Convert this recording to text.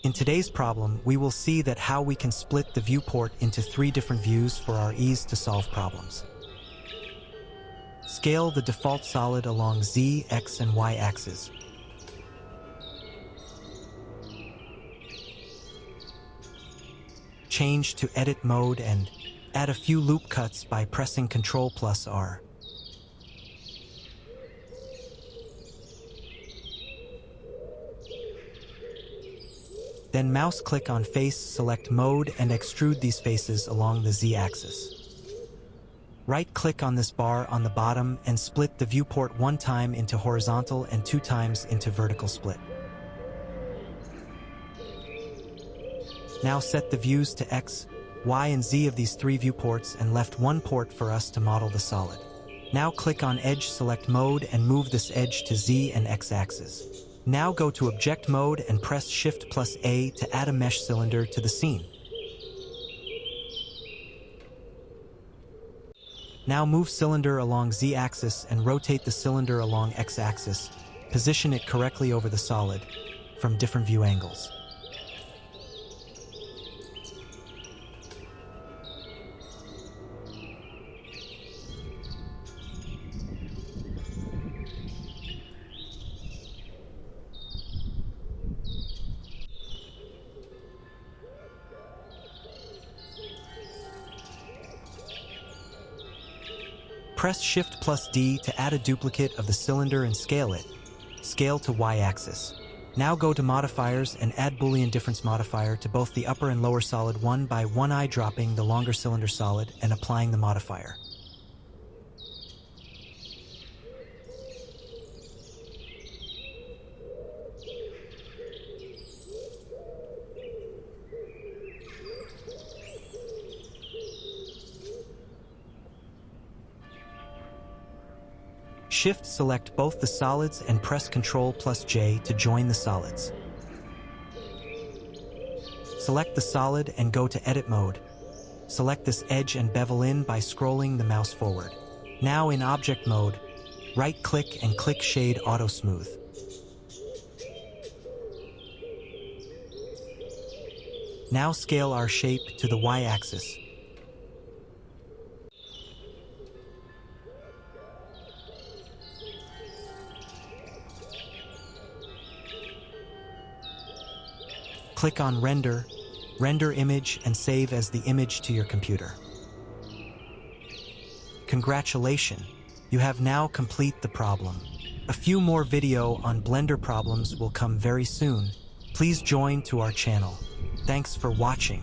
In today's problem, we will see that how we can split the viewport into 3 different views for our ease to solve problems. Scale the default solid along Z, X, and Y axes. Change to edit mode and add a few loop cuts by pressing Ctrl R. Then mouse-click on face, select mode, and extrude these faces along the Z-axis. Right-click on this bar on the bottom and split the viewport 1 time into horizontal and 2 times into vertical split. Now set the views to X, Y, and Z of these 3 viewports and left 1 port for us to model the solid. Now click on Edge, select Mode, and move this edge to Z and X axes. Now go to Object Mode and press Shift+A to add a mesh cylinder to the scene. Now move cylinder along Z-axis and rotate the cylinder along X-axis. Position it correctly over the solid from different view angles. Press Shift+D to add a duplicate of the cylinder and scale it. Scale to Y-axis. Now go to Modifiers and add Boolean difference modifier to both the upper and lower solid 1 by 1 eye, dropping the longer cylinder solid and applying the modifier. Shift-select both the solids and press Ctrl+J to join the solids. Select the solid and go to Edit Mode. Select this edge and bevel in by scrolling the mouse forward. Now in Object Mode, right-click and click Shade Auto Smooth. Now scale our shape to the Y-axis. Click on Render, Render Image, and save as the image to your computer. Congratulations, you have now complete the problem. A few more video on Blender problems will come very soon. Please join to our channel. Thanks for watching.